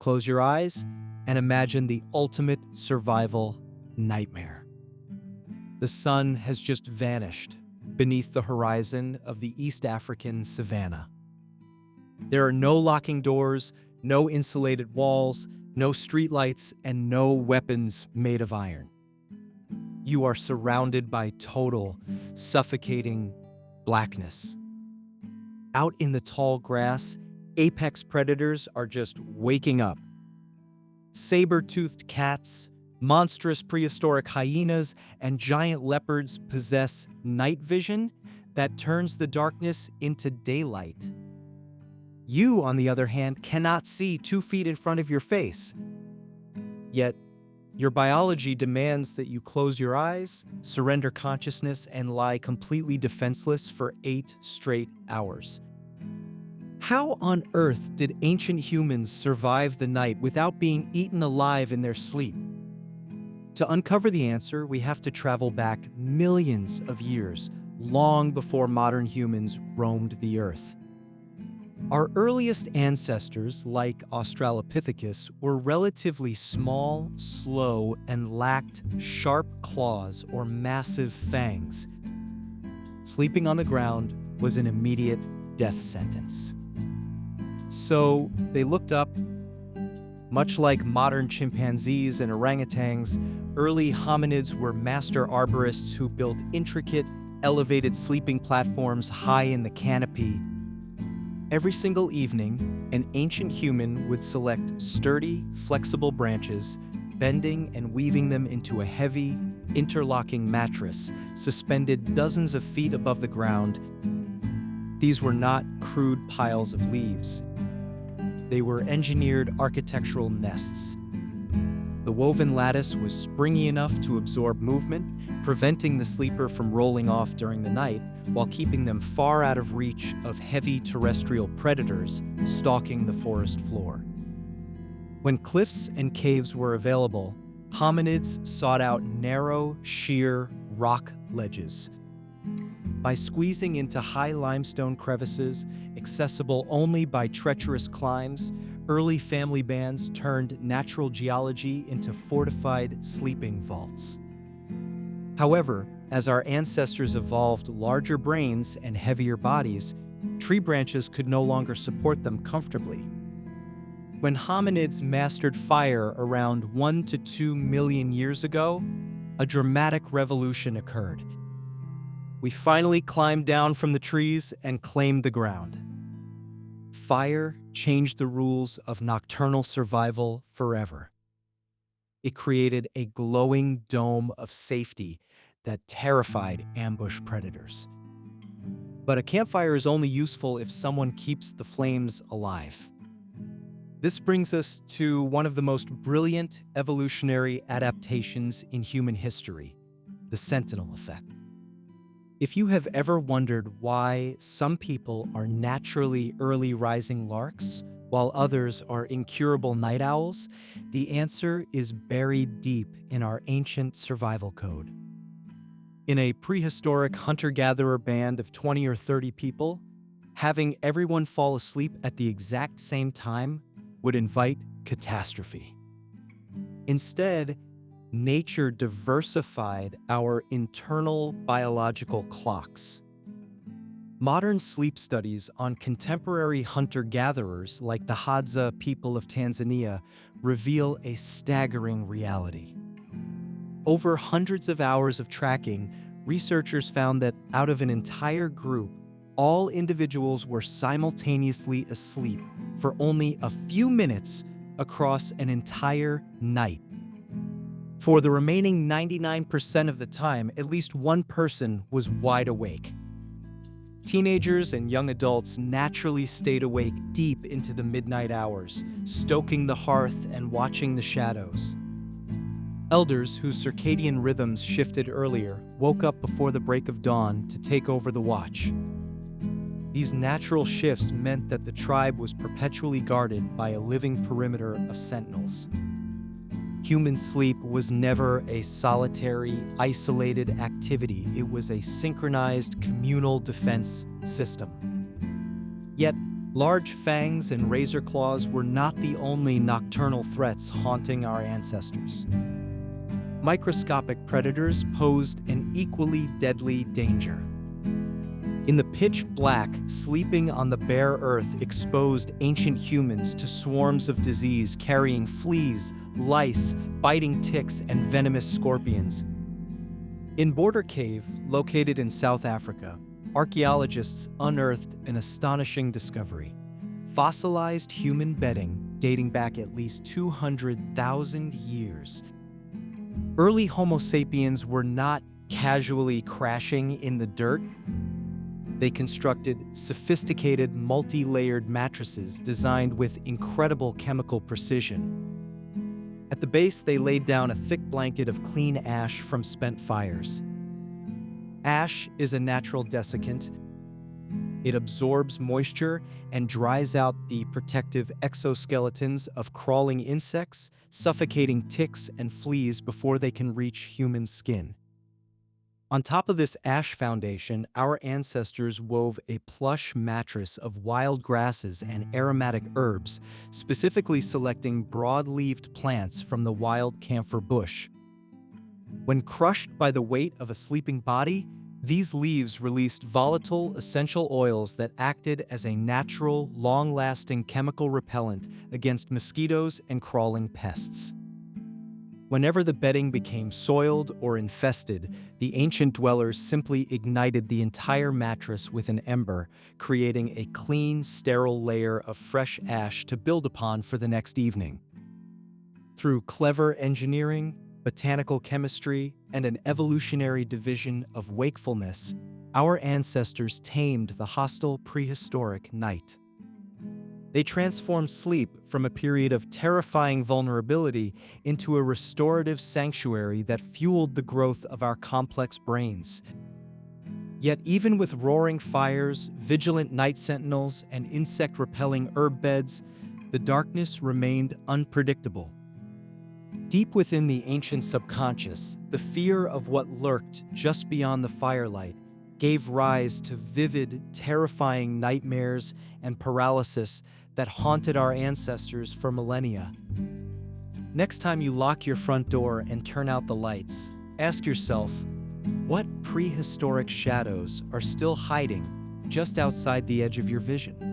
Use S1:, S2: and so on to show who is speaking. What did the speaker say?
S1: Close your eyes and imagine the ultimate survival nightmare. The sun has just vanished beneath the horizon of the East African savanna. There are no locking doors, no insulated walls, no streetlights, and no weapons made of iron. You are surrounded by total, suffocating blackness. Out in the tall grass, apex predators are just waking up. Saber-toothed cats, monstrous prehistoric hyenas, and giant leopards possess night vision that turns the darkness into daylight. You, on the other hand, cannot see 2 feet in front of your face. Yet, your biology demands that you close your eyes, surrender consciousness, and lie completely defenseless for 8 straight hours. How on earth did ancient humans survive the night without being eaten alive in their sleep? To uncover the answer, we have to travel back millions of years, long before modern humans roamed the earth. Our earliest ancestors, like Australopithecus, were relatively small, slow, and lacked sharp claws or massive fangs. Sleeping on the ground was an immediate death sentence. So they looked up. Much like modern chimpanzees and orangutans, early hominids were master arborists who built intricate, elevated sleeping platforms high in the canopy. Every single evening, an ancient human would select sturdy, flexible branches, bending and weaving them into a heavy, interlocking mattress suspended dozens of feet above the ground. These were not crude piles of leaves. They were engineered architectural nests. The woven lattice was springy enough to absorb movement, preventing the sleeper from rolling off during the night, while keeping them far out of reach of heavy terrestrial predators stalking the forest floor. When cliffs and caves were available, hominids sought out narrow, sheer rock ledges. By squeezing into high limestone crevices, accessible only by treacherous climbs, early family bands turned natural geology into fortified sleeping vaults. However, as our ancestors evolved larger brains and heavier bodies, tree branches could no longer support them comfortably. When hominids mastered fire around 1 to 2 million years ago, a dramatic revolution occurred. We finally climbed down from the trees and claimed the ground. Fire changed the rules of nocturnal survival forever. It created a glowing dome of safety that terrified ambush predators. But a campfire is only useful if someone keeps the flames alive. This brings us to one of the most brilliant evolutionary adaptations in human history, the Sentinel Effect. If you have ever wondered why some people are naturally early rising larks, while others are incurable night owls, the answer is buried deep in our ancient survival code. In a prehistoric hunter-gatherer band of 20 or 30 people, having everyone fall asleep at the exact same time would invite catastrophe. Instead, nature diversified our internal biological clocks. Modern sleep studies on contemporary hunter-gatherers like the Hadza people of Tanzania reveal a staggering reality. Over hundreds of hours of tracking, researchers found that out of an entire group, all individuals were simultaneously asleep for only a few minutes across an entire night. For the remaining 99% of the time, at least one person was wide awake. Teenagers and young adults naturally stayed awake deep into the midnight hours, stoking the hearth and watching the shadows. Elders whose circadian rhythms shifted earlier woke up before the break of dawn to take over the watch. These natural shifts meant that the tribe was perpetually guarded by a living perimeter of sentinels. Human sleep was never a solitary, isolated activity. It was a synchronized communal defense system. Yet, Large fangs and razor claws were not the only nocturnal threats haunting our ancestors. Microscopic predators posed an equally deadly danger. In the pitch black, sleeping on the bare earth exposed ancient humans to swarms of disease carrying fleas, lice, biting ticks, and venomous scorpions. In Border Cave, located in South Africa, archaeologists unearthed an astonishing discovery: fossilized human bedding dating back at least 200,000 years. Early Homo sapiens were not casually crashing in the dirt. They constructed sophisticated, multi-layered mattresses designed with incredible chemical precision. At the base, they laid down a thick blanket of clean ash from spent fires. Ash is a natural desiccant. It absorbs moisture and dries out the protective exoskeletons of crawling insects, suffocating ticks and fleas before they can reach human skin. On top of this ash foundation, our ancestors wove a plush mattress of wild grasses and aromatic herbs, specifically selecting broad-leaved plants from the wild camphor bush. When crushed by the weight of a sleeping body, these leaves released volatile essential oils that acted as a natural, long-lasting chemical repellent against mosquitoes and crawling pests. Whenever the bedding became soiled or infested, the ancient dwellers simply ignited the entire mattress with an ember, creating a clean, sterile layer of fresh ash to build upon for the next evening. Through clever engineering, botanical chemistry, and an evolutionary division of wakefulness, our ancestors tamed the hostile prehistoric night. They transformed sleep from a period of terrifying vulnerability into a restorative sanctuary that fueled the growth of our complex brains. Yet even with roaring fires, vigilant night sentinels, and insect-repelling herb beds, the darkness remained unpredictable. Deep within the ancient subconscious, the fear of what lurked just beyond the firelight gave rise to vivid, terrifying nightmares and paralysis that haunted our ancestors for millennia. Next time you lock your front door and turn out the lights, ask yourself, what prehistoric shadows are still hiding just outside the edge of your vision?